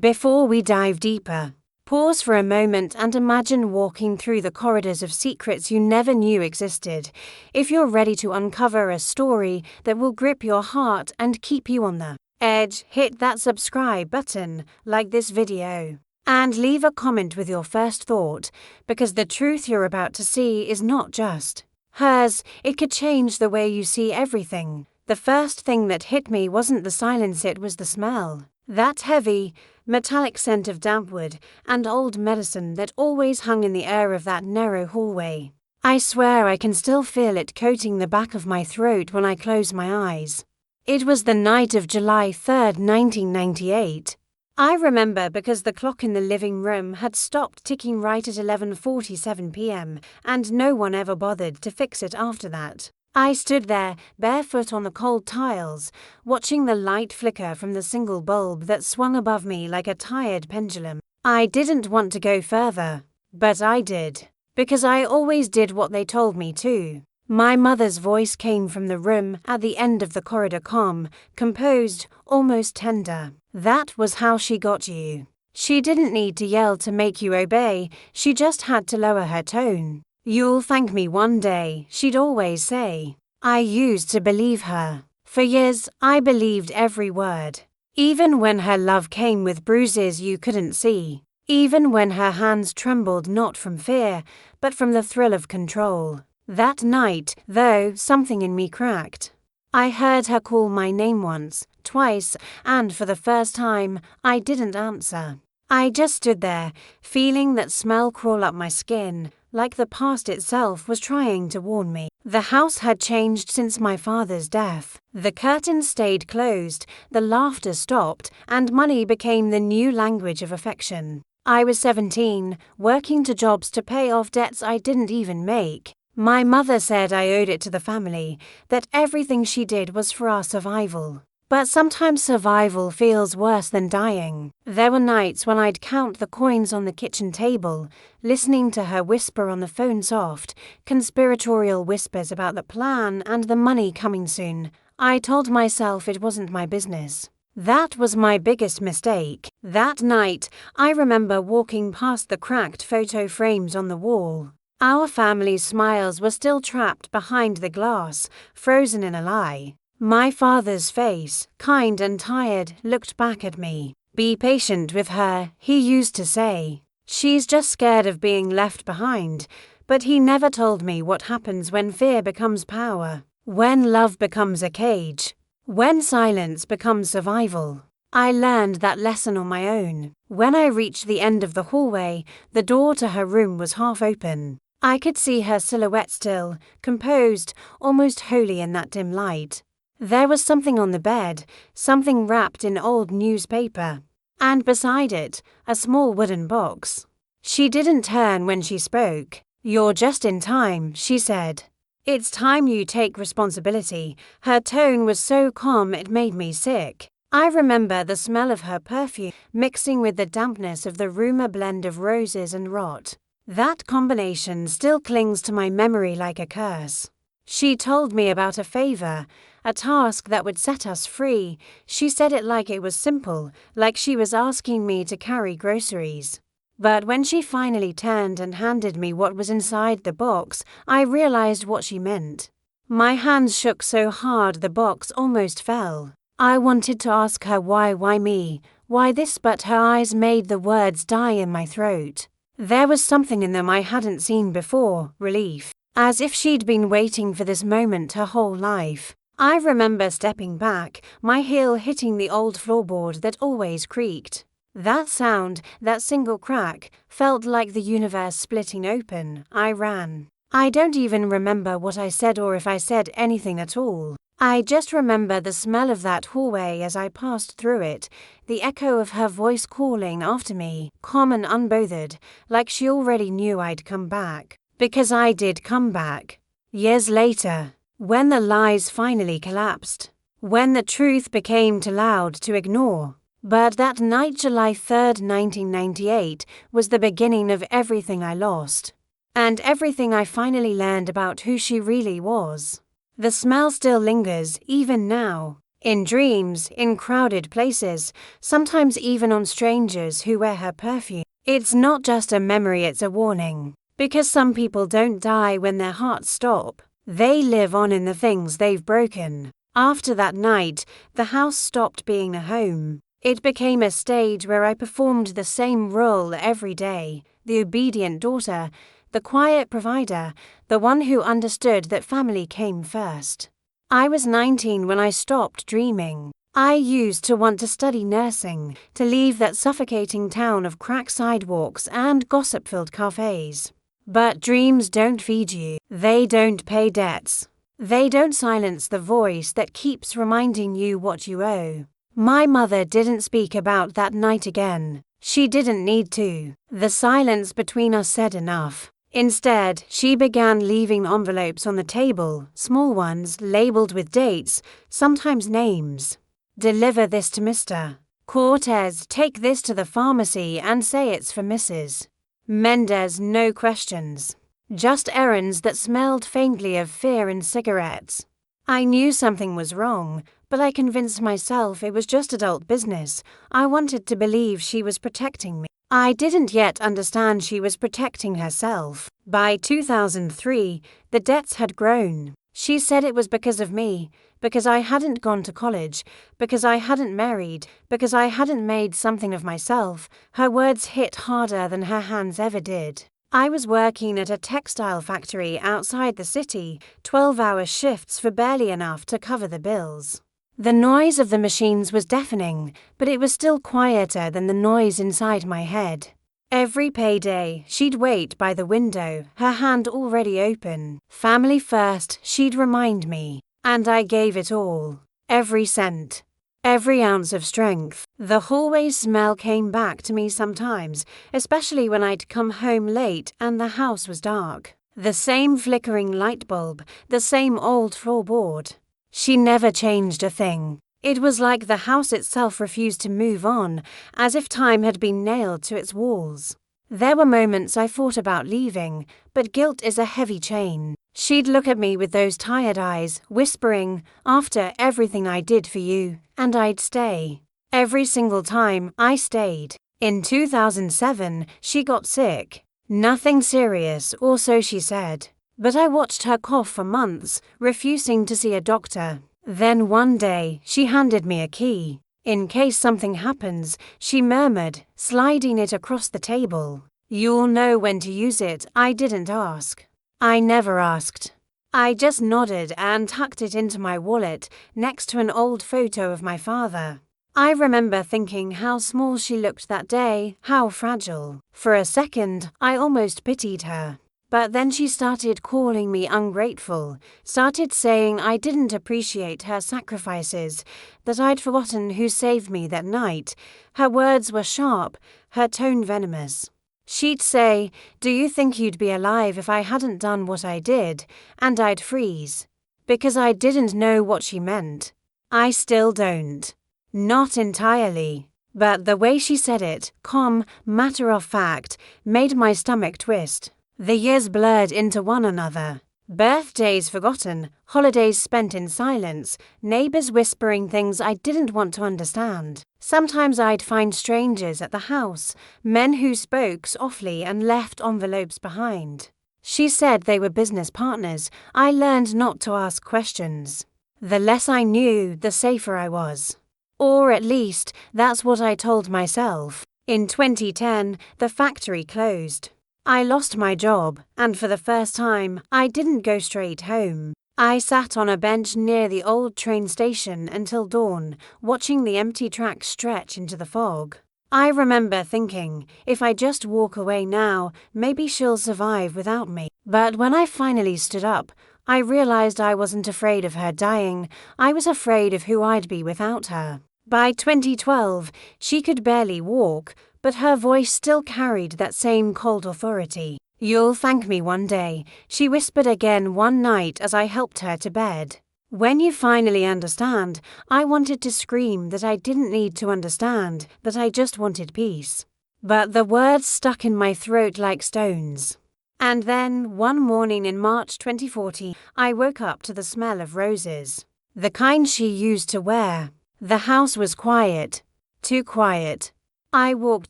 Before we dive deeper, pause for a moment and imagine walking through the corridors of secrets you never knew existed. If you're ready to uncover a story that will grip your heart and keep you on the edge, hit that subscribe button, like this video, and leave a comment with your first thought, because the truth you're about to see is not just hers, it could change the way you see everything. The first thing that hit me wasn't the silence, it was the smell. That heavy, metallic scent of damp wood and old medicine that always hung in the air of that narrow hallway. I swear I can still feel it coating the back of my throat when I close my eyes. It was the night of July 3rd, 1998. I remember because the clock in the living room had stopped ticking right at 11:47 p.m. and no one ever bothered to fix it after that. I stood there, barefoot on the cold tiles, watching the light flicker from the single bulb that swung above me like a tired pendulum. I didn't want to go further, but I did, because I always did what they told me to. My mother's voice came from the room at the end of the corridor, calm, composed, almost tender. That was how she got you. She didn't need to yell to make you obey, she just had to lower her tone. "You'll thank me one day," she'd always say. I used to believe her. For years, I believed every word. Even when her love came with bruises you couldn't see. Even when her hands trembled not from fear, but from the thrill of control. That night, though, something in me cracked. I heard her call my name once, twice, and for the first time, I didn't answer. I just stood there, feeling that smell crawl up my skin, like the past itself was trying to warn me. The house had changed since my father's death. The curtains stayed closed, the laughter stopped, and money became the new language of affection. I was 17, working 2 jobs to pay off debts I didn't even make. My mother said I owed it to the family, that everything she did was for our survival. But sometimes survival feels worse than dying. There were nights when I'd count the coins on the kitchen table, listening to her whisper on the phone, soft, conspiratorial whispers about the plan and the money coming soon. I told myself it wasn't my business. That was my biggest mistake. That night, I remember walking past the cracked photo frames on the wall. Our family's smiles were still trapped behind the glass, frozen in a lie. My father's face, kind and tired, looked back at me. "Be patient with her," he used to say. "She's just scared of being left behind." But he never told me what happens when fear becomes power, when love becomes a cage, when silence becomes survival. I learned that lesson on my own. When I reached the end of the hallway, the door to her room was half open. I could see her silhouette still, composed, almost holy in that dim light. There was something on the bed, something wrapped in old newspaper, and beside it, a small wooden box. She didn't turn when she spoke. "You're just in time," she said. "It's time you take responsibility." Her tone was so calm it made me sick. I remember the smell of her perfume mixing with the dampness of the room, a blend of roses and rot. That combination still clings to my memory like a curse. She told me about a favor, a task that would set us free. She said it like it was simple, like she was asking me to carry groceries. But when she finally turned and handed me what was inside the box, I realized what she meant. My hands shook so hard the box almost fell. I wanted to ask her why me, why this, but her eyes made the words die in my throat. There was something in them I hadn't seen before, relief. As if she'd been waiting for this moment her whole life. I remember stepping back, my heel hitting the old floorboard that always creaked. That sound, that single crack, felt like the universe splitting open. I ran. I don't even remember what I said or if I said anything at all. I just remember the smell of that hallway as I passed through it, the echo of her voice calling after me, calm and unbothered, like she already knew I'd come back. Because I did come back. Years later, when the lies finally collapsed, when the truth became too loud to ignore. But that night, July 3rd, 1998, was the beginning of everything I lost. And everything I finally learned about who she really was. The smell still lingers, even now. In dreams, in crowded places, sometimes even on strangers who wear her perfume. It's not just a memory, it's a warning. Because some people don't die when their hearts stop. They live on in the things they've broken. After that night, the house stopped being a home. It became a stage where I performed the same role every day, the obedient daughter, the quiet provider, the one who understood that family came first. I was 19 when I stopped dreaming. I used to want to study nursing, to leave that suffocating town of cracked sidewalks and gossip-filled cafes. But dreams don't feed you. They don't pay debts. They don't silence the voice that keeps reminding you what you owe. My mother didn't speak about that night again. She didn't need to. The silence between us said enough. Instead, she began leaving envelopes on the table, small ones labeled with dates, sometimes names. Deliver this to Mr. Cortez, take this to the pharmacy and say it's for Mrs. Mendez, no questions. Just errands that smelled faintly of fear and cigarettes. I knew something was wrong, but I convinced myself it was just adult business. I wanted to believe she was protecting me. I didn't yet understand she was protecting herself. By 2003, the debts had grown. She said it was because of me, because I hadn't gone to college, because I hadn't married, because I hadn't made something of myself. Her words hit harder than her hands ever did. I was working at a textile factory outside the city, 12-hour shifts for barely enough to cover the bills. The noise of the machines was deafening, but it was still quieter than the noise inside my head. Every payday, she'd wait by the window, her hand already open. Family first, she'd remind me. And I gave it all. Every cent. Every ounce of strength. The hallway smell came back to me sometimes, especially when I'd come home late and the house was dark. The same flickering light bulb, the same old floorboard. She never changed a thing. It was like the house itself refused to move on, as if time had been nailed to its walls. There were moments I thought about leaving, but guilt is a heavy chain. She'd look at me with those tired eyes, whispering, "After everything I did for you," and I'd stay. Every single time, I stayed. In 2007, she got sick. Nothing serious, or so she said. But I watched her cough for months, refusing to see a doctor. Then one day, she handed me a key. In case something happens, she murmured, sliding it across the table. "You'll know when to use it." I didn't ask. I never asked. I just nodded and tucked it into my wallet next to an old photo of my father. I remember thinking how small she looked that day, how fragile. For a second, I almost pitied her. But then she started calling me ungrateful, started saying I didn't appreciate her sacrifices, that I'd forgotten who saved me that night. Her words were sharp, her tone venomous. She'd say, "Do you think you'd be alive if I hadn't done what I did?" And I'd freeze. Because I didn't know what she meant. I still don't. Not entirely. But the way she said it, calm, matter of fact, made my stomach twist. The years blurred into one another. Birthdays forgotten, holidays spent in silence, neighbors whispering things I didn't want to understand. Sometimes I'd find strangers at the house, men who spoke softly and left envelopes behind. She said they were business partners. I learned not to ask questions. The less I knew, the safer I was. Or at least, that's what I told myself. In 2010, the factory closed. I lost my job, and for the first time, I didn't go straight home. I sat on a bench near the old train station until dawn, watching the empty tracks stretch into the fog. I remember thinking, if I just walk away now, maybe she'll survive without me. But when I finally stood up, I realized I wasn't afraid of her dying. I was afraid of who I'd be without her. By 2012, she could barely walk, but her voice still carried that same cold authority. "You'll thank me one day," she whispered again one night as I helped her to bed. When you finally understand, I wanted to scream that I didn't need to understand, that I just wanted peace. But the words stuck in my throat like stones. And then, one morning in March 2014, I woke up to the smell of roses. the kind she used to wear. The house was quiet. Too quiet. I walked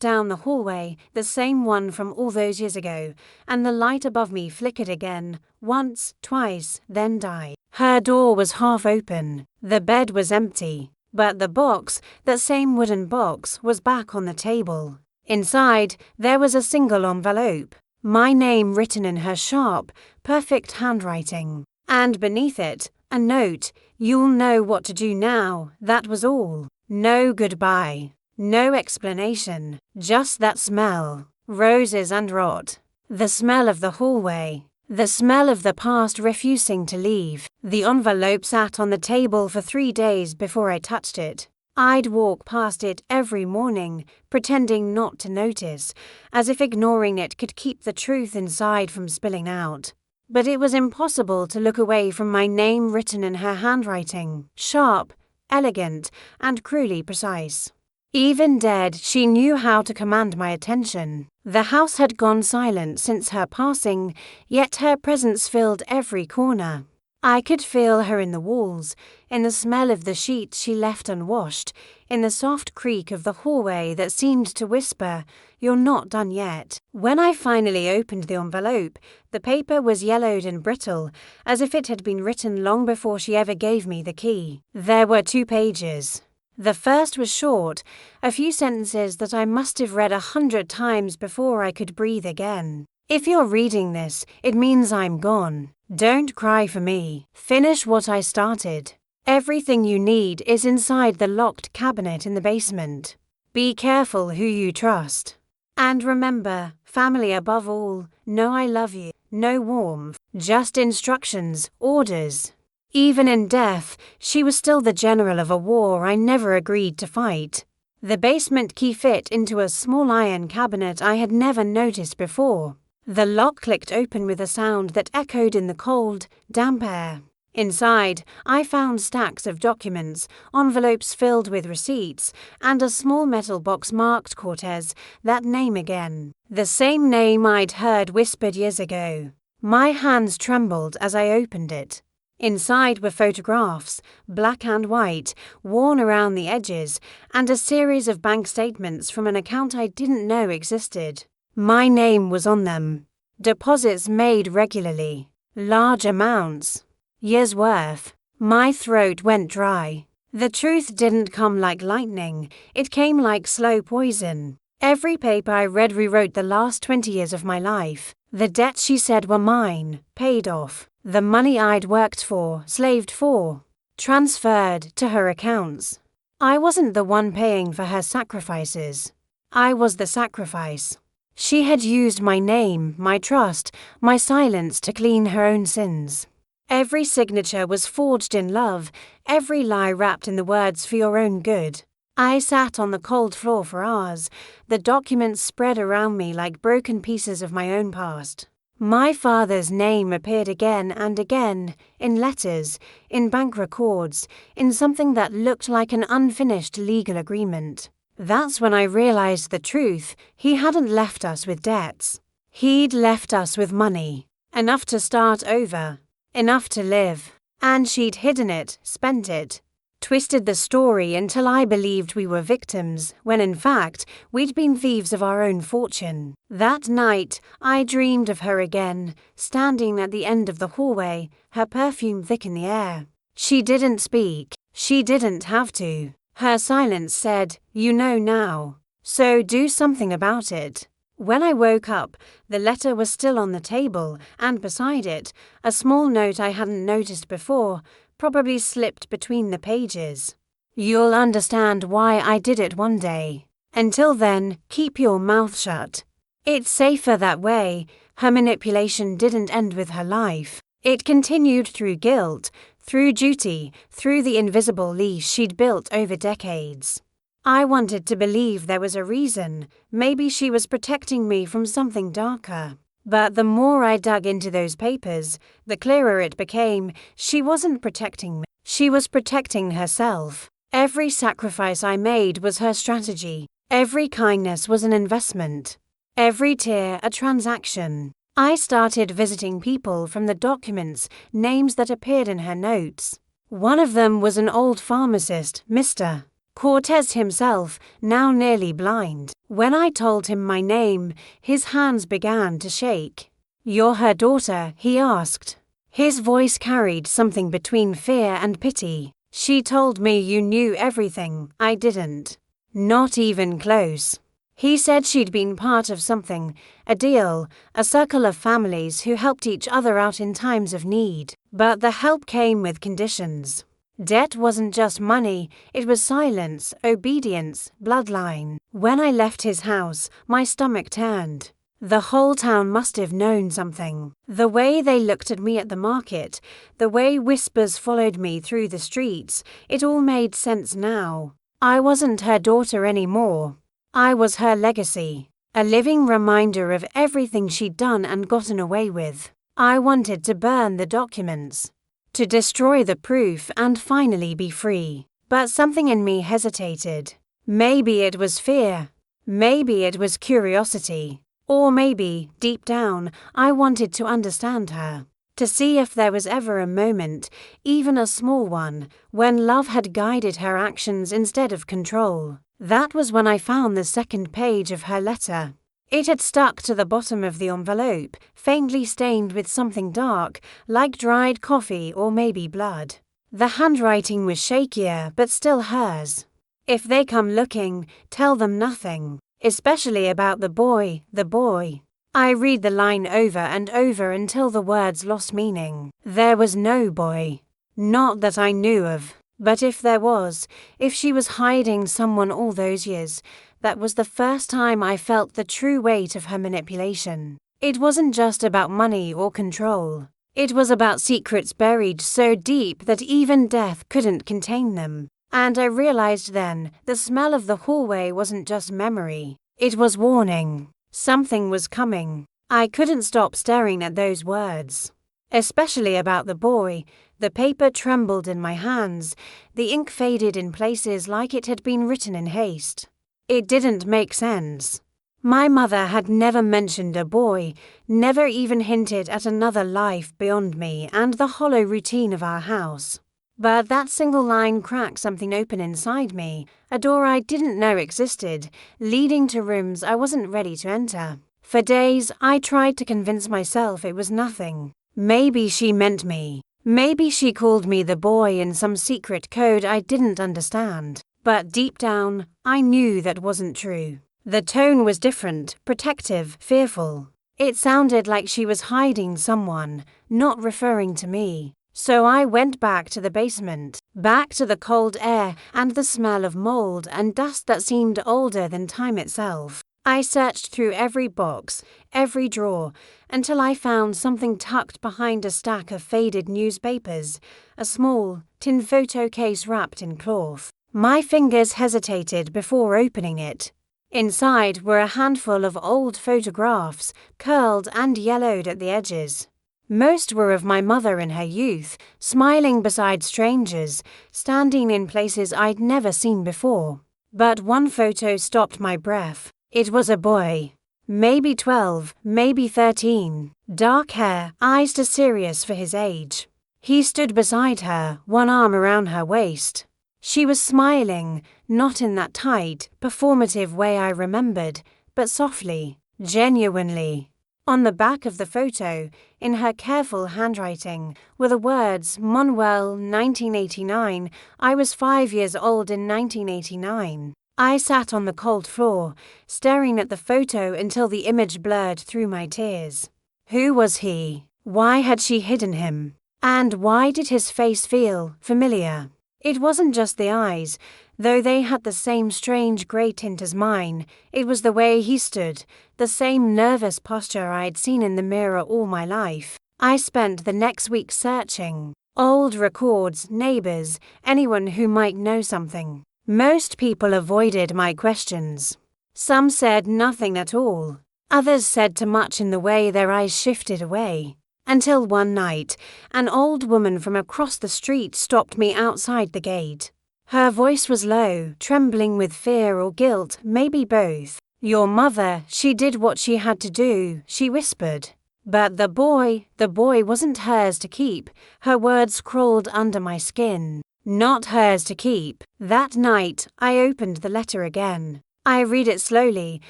down the hallway, the same one from all those years ago, and the light above me flickered again, once, twice, then died. Her door was half open. The bed was empty, but the box, that same wooden box, was back on the table. Inside, there was a single envelope, my name written in her sharp, perfect handwriting. And beneath it, a note, "You'll know what to do now," that was all. No goodbye. No explanation, just that smell. Roses and rot. The smell of the hallway. The smell of the past refusing to leave. The envelope sat on the table for 3 days before I touched it. I'd walk past it every morning, pretending not to notice, as if ignoring it could keep the truth inside from spilling out. But it was impossible to look away from my name written in her handwriting, sharp, elegant, and cruelly precise. Even dead, she knew how to command my attention. The house had gone silent since her passing, yet her presence filled every corner. I could feel her in the walls, in the smell of the sheets she left unwashed, in the soft creak of the hallway that seemed to whisper, "You're not done yet." When I finally opened the envelope, the paper was yellowed and brittle, as if it had been written long before she ever gave me the key. There were 2 pages. The first was short, a few sentences that I must have read 100 times before I could breathe again. "If you're reading this, it means I'm gone. Don't cry for me. Finish what I started. Everything you need is inside the locked cabinet in the basement. Be careful who you trust. And remember, family above all, no I love you, no warmth, just instructions, orders." Even in death, she was still the general of a war I never agreed to fight. The basement key fit into a small iron cabinet I had never noticed before. The lock clicked open with a sound that echoed in the cold, damp air. Inside, I found stacks of documents, envelopes filled with receipts, and a small metal box marked Cortez, that name again. The same name I'd heard whispered years ago. My hands trembled as I opened it. Inside were photographs, black and white, worn around the edges, and a series of bank statements from an account I didn't know existed. My name was on them. Deposits made regularly. Large amounts. Years' worth. My throat went dry. The truth didn't come like lightning, it came like slow poison. Every paper I read rewrote the last 20 years of my life. The debts she said were mine, paid off. The money I'd worked for, slaved for, transferred to her accounts. I wasn't the one paying for her sacrifices. I was the sacrifice. She had used my name, my trust, my silence to clean her own sins. Every signature was forged in love, every lie wrapped in the words "for your own good." I sat on the cold floor for hours, the documents spread around me like broken pieces of my own past. My father's name appeared again and again, in letters, in bank records, in something that looked like an unfinished legal agreement. That's when I realized the truth. He hadn't left us with debts. He'd left us with money. Enough to start over. Enough to live. And she'd hidden it, spent it. Twisted the story until I believed we were victims, when in fact, we'd been thieves of our own fortune. That night, I dreamed of her again, standing at the end of the hallway, her perfume thick in the air. She didn't speak. She didn't have to. Her silence said, "You know now. So do something about it." When I woke up, the letter was still on the table, and beside it, a small note I hadn't noticed before, probably slipped between the pages. "You'll understand why I did it one day. Until then, keep your mouth shut. It's safer that way." Her manipulation didn't end with her life. It continued through guilt, through duty, through the invisible leash she'd built over decades. I wanted to believe there was a reason. Maybe she was protecting me from something darker. But the more I dug into those papers, the clearer it became. She wasn't protecting me. She was protecting herself. Every sacrifice I made was her strategy. Every kindness was an investment. Every tear a transaction. I started visiting people from the documents, names that appeared in her notes. One of them was an old pharmacist, Mr. Cortez himself, now nearly blind. When I told him my name, his hands began to shake. "You're her daughter?" he asked. His voice carried something between fear and pity. "She told me you knew everything." "I didn't. Not even close." He said she'd been part of something, a deal, a circle of families who helped each other out in times of need. But the help came with conditions. Debt wasn't just money, it was silence, obedience, bloodline. When I left his house, my stomach turned. The whole town must have known something. The way they looked at me at the market, the way whispers followed me through the streets, it all made sense now. I wasn't her daughter anymore. I was her legacy, a living reminder of everything she'd done and gotten away with. I wanted to burn the documents, to destroy the proof and finally be free. But something in me hesitated. Maybe it was fear. Maybe it was curiosity. Or maybe, deep down, I wanted to understand her. To see if there was ever a moment, even a small one, when love had guided her actions instead of control. That was when I found the second page of her letter. It had stuck to the bottom of the envelope, faintly stained with something dark, like dried coffee or maybe blood. The handwriting was shakier, but still hers. "If they come looking, tell them nothing, especially about the boy, the boy." I read the line over and over until the words lost meaning. There was no boy. Not that I knew of. But if there was, if she was hiding someone all those years, that was the first time I felt the true weight of her manipulation. It wasn't just about money or control. It was about secrets buried so deep that even death couldn't contain them. And I realized then, the smell of the hallway wasn't just memory. It was warning. Something was coming. I couldn't stop staring at those words. Especially about the boy. The paper trembled in my hands. The ink faded in places like it had been written in haste. It didn't make sense. My mother had never mentioned a boy, never even hinted at another life beyond me and the hollow routine of our house. But that single line cracked something open inside me, a door I didn't know existed, leading to rooms I wasn't ready to enter. For days, I tried to convince myself it was nothing. Maybe she meant me. Maybe she called me the boy in some secret code I didn't understand. But deep down, I knew that wasn't true. The tone was different, protective, fearful. It sounded like she was hiding someone, not referring to me. So I went back to the basement, back to the cold air and the smell of mold and dust that seemed older than time itself. I searched through every box, every drawer, until I found something tucked behind a stack of faded newspapers, a small, tin photo case wrapped in cloth. My fingers hesitated before opening it. Inside were a handful of old photographs, curled and yellowed at the edges. Most were of my mother in her youth, smiling beside strangers, standing in places I'd never seen before. But one photo stopped my breath. It was a boy. Maybe 12, maybe 13. Dark hair, eyes too serious for his age. He stood beside her, one arm around her waist. She was smiling, not in that tight, performative way I remembered, but softly, genuinely. On the back of the photo, in her careful handwriting, were the words Manuel 1989. I was 5 years old in 1989. I sat on the cold floor, staring at the photo until the image blurred through my tears. Who was he? Why had she hidden him? And why did his face feel familiar? It wasn't just the eyes, though they had the same strange grey tint as mine. It was the way he stood, the same nervous posture I'd seen in the mirror all my life. I spent the next week searching. Old records, neighbours, anyone who might know something. Most people avoided my questions. Some said nothing at all. Others said too much in the way their eyes shifted away. Until one night, an old woman from across the street stopped me outside the gate. Her voice was low, trembling with fear or guilt, maybe both. "Your mother, she did what she had to do," she whispered. But the boy wasn't hers to keep. Her words crawled under my skin. Not hers to keep. That night, I opened the letter again. I read it slowly,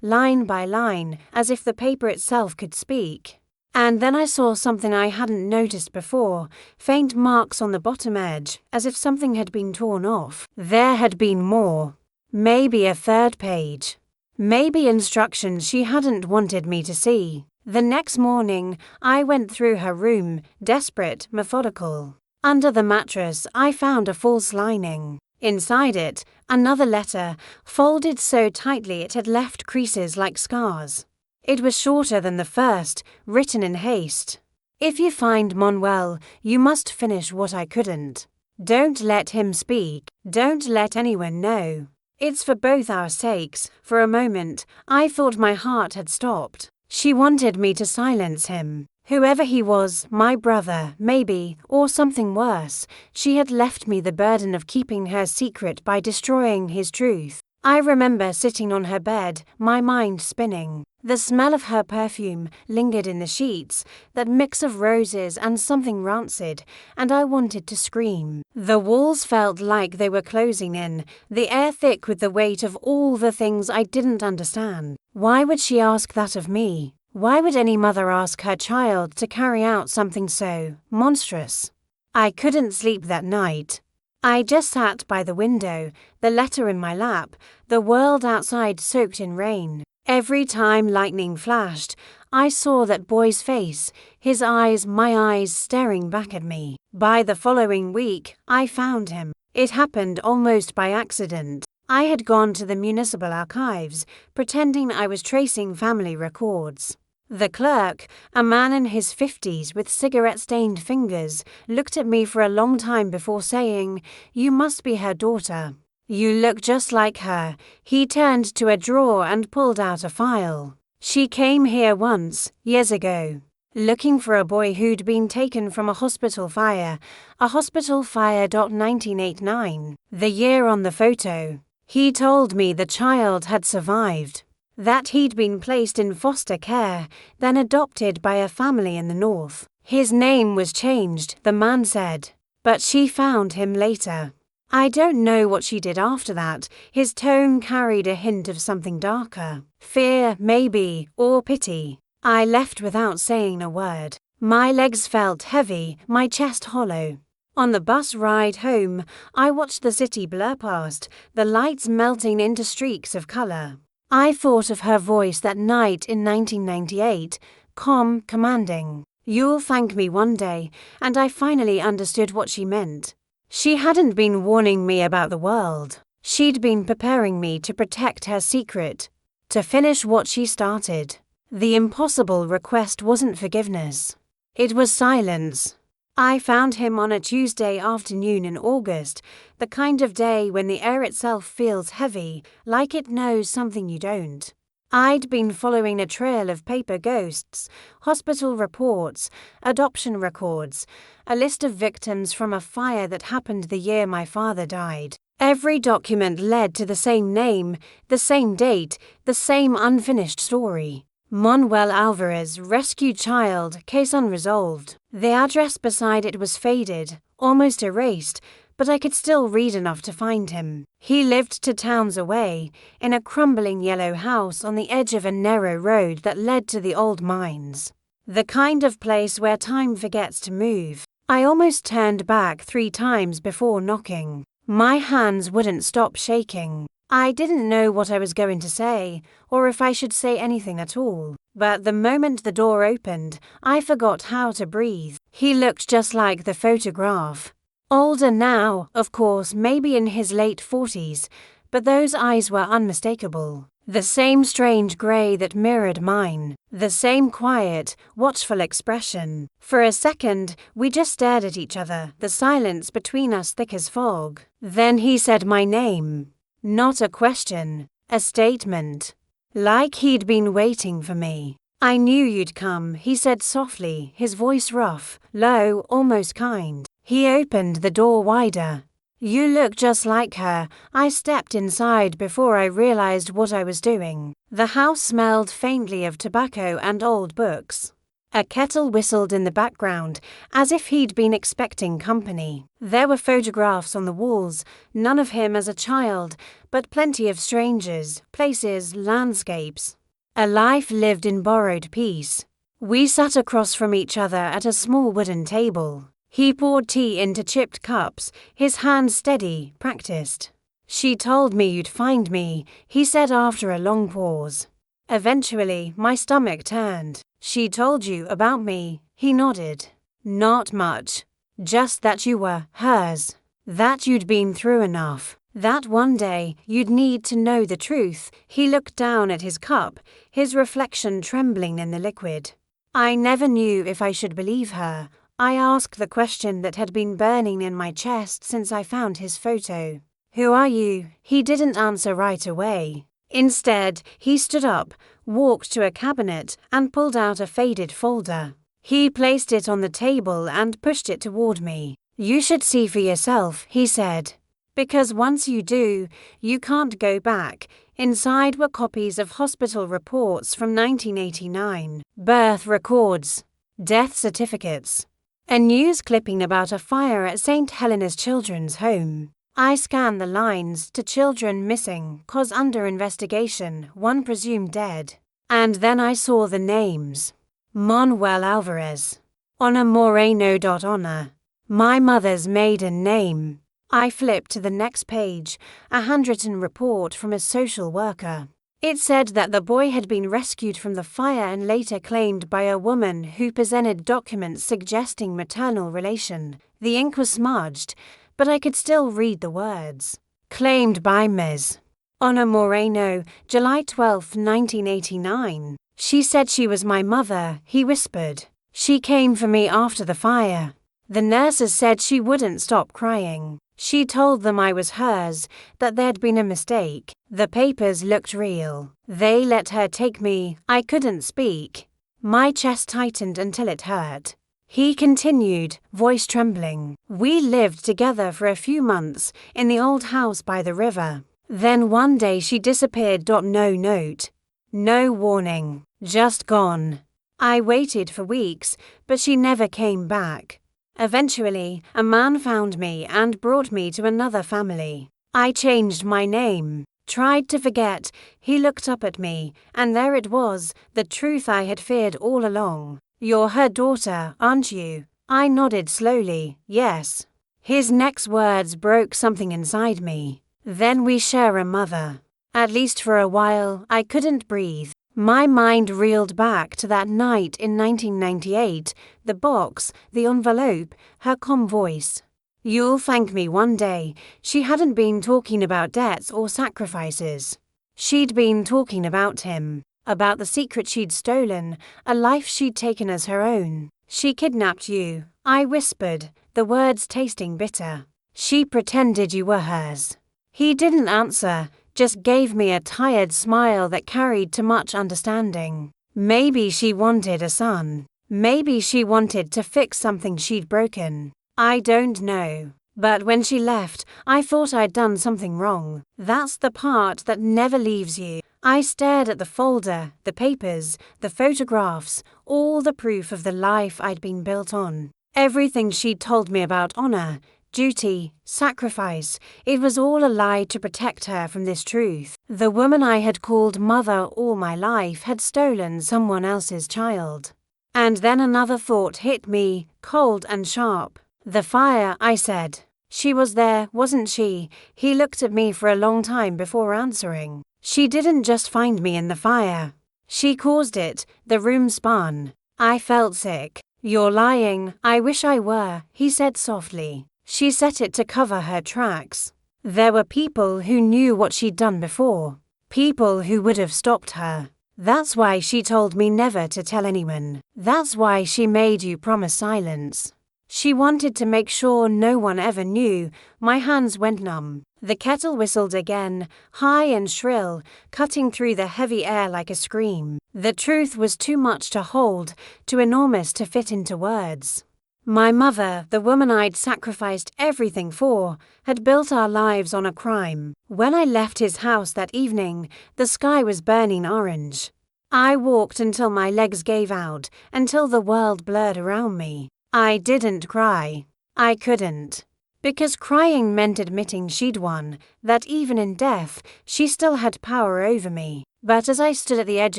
line by line, as if the paper itself could speak. And then I saw something I hadn't noticed before, faint marks on the bottom edge, as if something had been torn off. There had been more. Maybe a third page. Maybe instructions she hadn't wanted me to see. The next morning, I went through her room, desperate, methodical. Under the mattress, I found a false lining. Inside it, another letter, folded so tightly it had left creases like scars. It was shorter than the first, written in haste. If you find Manuel, you must finish what I couldn't. Don't let him speak. Don't let anyone know. It's for both our sakes. For a moment, I thought my heart had stopped. She wanted me to silence him. Whoever he was, my brother, maybe, or something worse, she had left me the burden of keeping her secret by destroying his truth. I remember sitting on her bed, my mind spinning. The smell of her perfume lingered in the sheets, that mix of roses and something rancid, and I wanted to scream. The walls felt like they were closing in, the air thick with the weight of all the things I didn't understand. Why would she ask that of me? Why would any mother ask her child to carry out something so monstrous? I couldn't sleep that night. I just sat by the window, the letter in my lap, the world outside soaked in rain. Every time lightning flashed, I saw that boy's face, his eyes, my eyes staring back at me. By the following week, I found him. It happened almost by accident. I had gone to the municipal archives, pretending I was tracing family records. The clerk, a man in his 50s with cigarette-stained fingers, looked at me for a long time before saying, "You must be her daughter. You look just like her." He turned to a drawer and pulled out a file. "She came here once, years ago, looking for a boy who'd been taken from a hospital fire 1989, the year on the photo. He told me the child had survived, that he'd been placed in foster care, then adopted by a family in the north. His name was changed," the man said, "but she found him later." I don't know what she did after that. His tone carried a hint of something darker. Fear, maybe, or pity. I left without saying a word. My legs felt heavy, my chest hollow. On the bus ride home, I watched the city blur past, the lights melting into streaks of color. I thought of her voice that night in 1998, calm, commanding. "You'll thank me one day," and I finally understood what she meant. She hadn't been warning me about the world. She'd been preparing me to protect her secret, to finish what she started. The impossible request wasn't forgiveness. It was silence. I found him on a Tuesday afternoon in August, the kind of day when the air itself feels heavy, like it knows something you don't. I'd been following a trail of paper ghosts, hospital reports, adoption records, a list of victims from a fire that happened the year my father died. Every document led to the same name, the same date, the same unfinished story. Manuel Alvarez, rescued child, case unresolved. The address beside it was faded, almost erased, but I could still read enough to find him. He lived 2 towns away, in a crumbling yellow house on the edge of a narrow road that led to the old mines. The kind of place where time forgets to move. I almost turned back 3 times before knocking. My hands wouldn't stop shaking. I didn't know what I was going to say, or if I should say anything at all. But the moment the door opened, I forgot how to breathe. He looked just like the photograph. Older now, of course, maybe in his late 40s, but those eyes were unmistakable. The same strange grey that mirrored mine. The same quiet, watchful expression. For a second, we just stared at each other, the silence between us thick as fog. Then he said my name. Not a question, a statement. Like he'd been waiting for me. "I knew you'd come," he said softly, his voice rough, low, almost kind. He opened the door wider. "You look just like her." I stepped inside before I realized what I was doing. The house smelled faintly of tobacco and old books. A kettle whistled in the background, as if he'd been expecting company. There were photographs on the walls, none of him as a child, but plenty of strangers, places, landscapes. A life lived in borrowed peace. We sat across from each other at a small wooden table. He poured tea into chipped cups, his hand steady, practiced. "She told me you'd find me," he said after a long pause. Eventually, my stomach turned. "She told you about me?" He nodded. "Not much. Just that you were hers. That you'd been through enough. That one day you'd need to know the truth." He looked down at his cup, his reflection trembling in the liquid. I never knew if I should believe her. I asked the question that had been burning in my chest since I found his photo. "Who are you?" He didn't answer right away. Instead, he stood up, walked to a cabinet, and pulled out a faded folder. He placed it on the table and pushed it toward me. "You should see for yourself," he said. "Because once you do, you can't go back." Inside were copies of hospital reports from 1989, birth records, death certificates, a news clipping about a fire at St. Helena's Children's Home. I scanned the lines to children missing, cause under investigation, one presumed dead. And then I saw the names. Manuel Alvarez. Ona Moreno. Ona. My mother's maiden name. I flipped to the next page, a handwritten report from a social worker. It said that the boy had been rescued from the fire and later claimed by a woman who presented documents suggesting maternal relation. The ink was smudged, but I could still read the words. Claimed by Ms. Ona Moreno, July 12, 1989. "She said she was my mother," he whispered. "She came for me after the fire. The nurses said she wouldn't stop crying. She told them I was hers, that there'd been a mistake. The papers looked real. They let her take me. I couldn't speak. My chest tightened until it hurt." He continued, voice trembling. "We lived together for a few months in the old house by the river. Then one day she disappeared. No note. No warning. Just gone. I waited for weeks, but she never came back. Eventually, a man found me and brought me to another family. I changed my name. Tried to forget." He looked up at me, and there it was, the truth I had feared all along. "You're her daughter, aren't you?" I nodded slowly, yes. His next words broke something inside me. "Then we share a mother." At least for a while, I couldn't breathe. My mind reeled back to that night in 1998, the box, the envelope, her calm voice. "You'll thank me one day." She hadn't been talking about debts or sacrifices. She'd been talking about him, about the secret she'd stolen, a life she'd taken as her own. "She kidnapped you," I whispered, the words tasting bitter. "She pretended you were hers." He didn't answer, just gave me a tired smile that carried too much understanding. Maybe she wanted a son. Maybe she wanted to fix something she'd broken. I don't know. But when she left, I thought I'd done something wrong. That's the part that never leaves you. I stared at the folder, the papers, the photographs, all the proof of the life I'd been built on. Everything she'd told me about honor, duty, sacrifice, it was all a lie to protect her from this truth. The woman I had called mother all my life had stolen someone else's child. And then another thought hit me, cold and sharp. "The fire," I said. "She was there, wasn't she?" He looked at me for a long time before answering. "She didn't just find me in the fire. She caused it." The room spun. I felt sick. "You're lying." "I wish I were," he said softly. "She set it to cover her tracks. There were people who knew what she'd done before. People who would have stopped her. That's why she told me never to tell anyone. That's why she made you promise silence. She wanted to make sure no one ever knew." My hands went numb. The kettle whistled again, high and shrill, cutting through the heavy air like a scream. The truth was too much to hold, too enormous to fit into words. My mother, the woman I'd sacrificed everything for, had built our lives on a crime. When I left his house that evening, the sky was burning orange. I walked until my legs gave out, until the world blurred around me. I didn't cry. I couldn't. Because crying meant admitting she'd won, that even in death, she still had power over me. But as I stood at the edge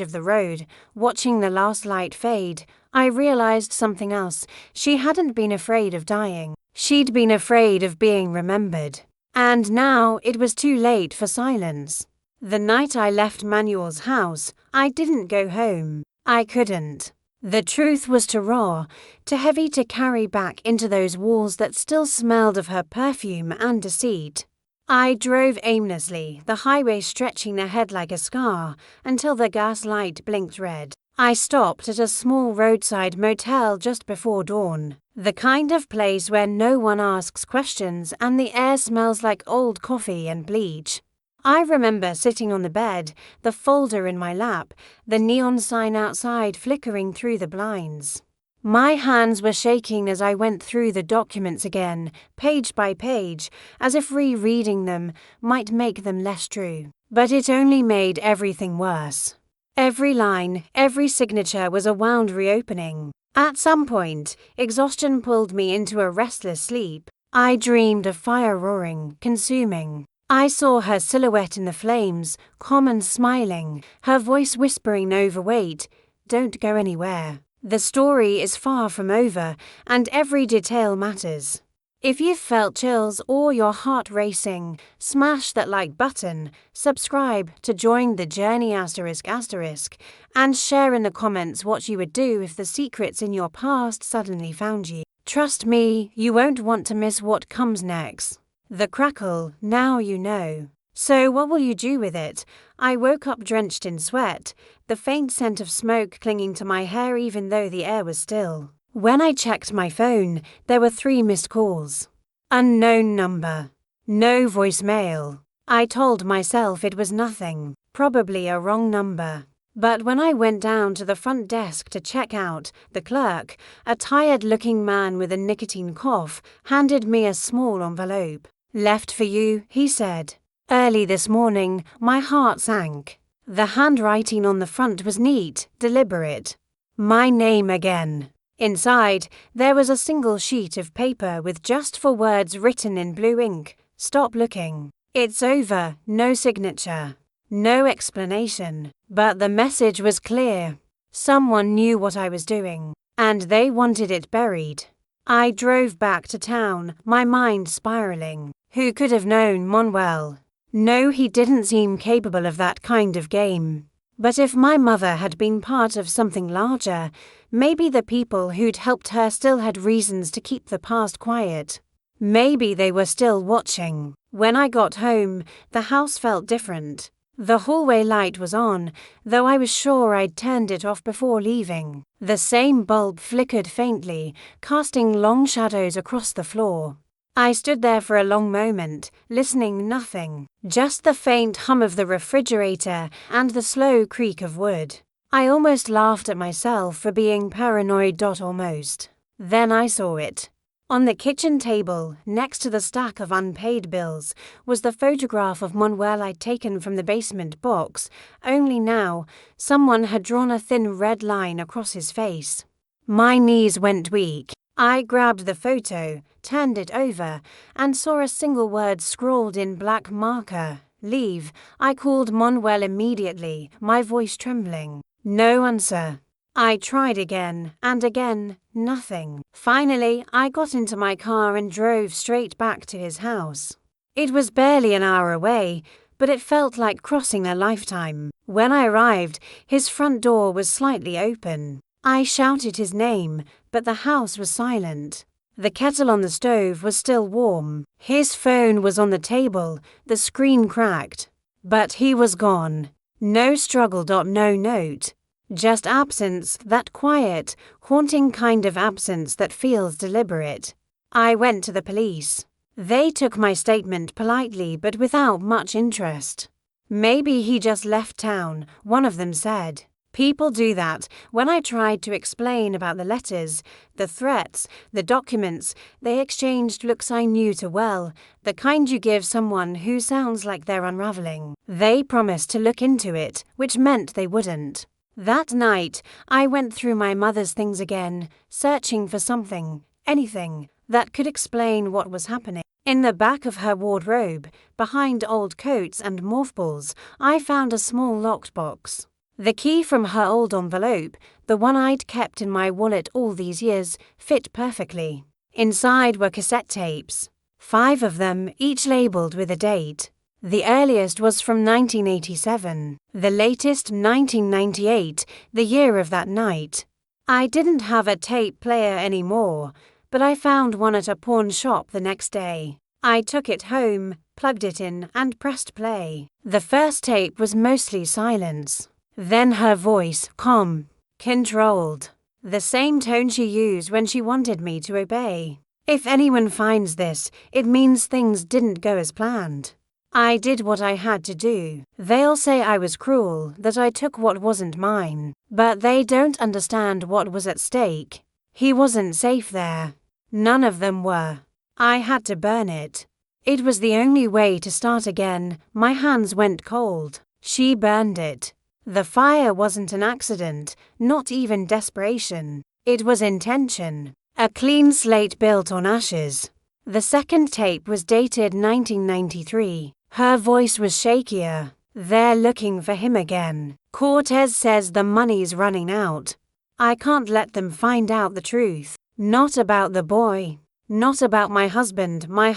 of the road, watching the last light fade, I realized something else. She hadn't been afraid of dying. She'd been afraid of being remembered. And now it was too late for silence. The night I left Manuel's house, I didn't go home. I couldn't. The truth was too raw, too heavy to carry back into those walls that still smelled of her perfume and deceit. I drove aimlessly, the highway stretching ahead like a scar, until the gas light blinked red. I stopped at a small roadside motel just before dawn, the kind of place where no one asks questions and the air smells like old coffee and bleach. I remember sitting on the bed, the folder in my lap, the neon sign outside flickering through the blinds. My hands were shaking as I went through the documents again, page by page, as if rereading them might make them less true. But it only made everything worse. Every line, every signature was a wound reopening. At some point, exhaustion pulled me into a restless sleep. I dreamed of fire roaring, consuming. I saw her silhouette in the flames, calm and smiling, her voice whispering overweight, "Don't go anywhere. The story is far from over, and every detail matters." If you've felt chills or your heart racing, smash that like button, subscribe to join the journey ***, and share in the comments what you would do if the secrets in your past suddenly found you. Trust me, you won't want to miss what comes next. The crackle, now you know. So what will you do with it? I woke up drenched in sweat, the faint scent of smoke clinging to my hair even though the air was still. When I checked my phone, there were 3 missed calls. Unknown number. No voicemail. I told myself it was nothing, probably a wrong number. But when I went down to the front desk to check out, the clerk, a tired-looking man with a nicotine cough, handed me a small envelope. "Left for you," he said. Early this morning, my heart sank. The handwriting on the front was neat, deliberate. My name again. Inside, there was a single sheet of paper with just 4 words written in blue ink. "Stop looking. It's over," no signature. No explanation. But the message was clear. Someone knew what I was doing, and they wanted it buried. I drove back to town, my mind spiraling. Who could have known Manuel? No, he didn't seem capable of that kind of game. But if my mother had been part of something larger, maybe the people who'd helped her still had reasons to keep the past quiet. Maybe they were still watching. When I got home, the house felt different. The hallway light was on, though I was sure I'd turned it off before leaving. The same bulb flickered faintly, casting long shadows across the floor. I stood there for a long moment, listening nothing, just the faint hum of the refrigerator and the slow creak of wood. I almost laughed at myself for being paranoid. Almost. Then I saw it. On the kitchen table, next to the stack of unpaid bills, was the photograph of Manuel I'd taken from the basement box, only now, someone had drawn a thin red line across his face. My knees went weak. I grabbed the photo, turned it over, and saw a single word scrawled in black marker, "Leave." I called Manuel immediately, my voice trembling. No answer. I tried again, and again, nothing. Finally, I got into my car and drove straight back to his house. It was barely an hour away, but it felt like crossing a lifetime. When I arrived, his front door was slightly open. I shouted his name, but the house was silent. The kettle on the stove was still warm. His phone was on the table, the screen cracked. But he was gone. No struggle. No note. Just absence, that quiet, haunting kind of absence that feels deliberate. I went to the police. They took my statement politely but without much interest. "Maybe he just left town," one of them said. People do that. When I tried to explain about the letters, the threats, the documents they exchanged, looks I knew too well, the kind you give someone who sounds like they're unraveling. They promised to look into it, which meant they wouldn't. That night, I went through my mother's things again, searching for something, anything, that could explain what was happening. In the back of her wardrobe, behind old coats and mothballs, I found a small locked box. The key from her old envelope, the one I'd kept in my wallet all these years, fit perfectly. Inside were cassette tapes. 5 of them, each labeled with a date. The earliest was from 1987, the latest 1998, the year of that night. I didn't have a tape player anymore, but I found one at a pawn shop the next day. I took it home, plugged it in, and pressed play. The first tape was mostly silence. Then her voice, calm, controlled. The same tone she used when she wanted me to obey. If anyone finds this, it means things didn't go as planned. I did what I had to do. They'll say I was cruel, that I took what wasn't mine. But they don't understand what was at stake. He wasn't safe there. None of them were. I had to burn it. It was the only way to start again. My hands went cold. She burned it. The fire wasn't an accident, not even desperation. It was intention. A clean slate built on ashes. The second tape was dated 1993. Her voice was shakier. They're looking for him again. Cortez says the money's running out. I can't let them find out the truth. Not about the boy. Not about my husband, my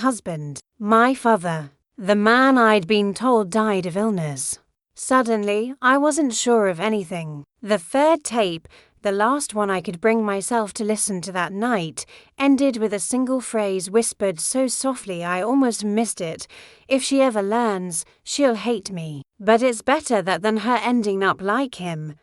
father. The man I'd been told died of illness. Suddenly, I wasn't sure of anything. The third tape, the last one I could bring myself to listen to that night, ended with a single phrase whispered so softly I almost missed it. If she ever learns, she'll hate me. But it's better that than her ending up like him.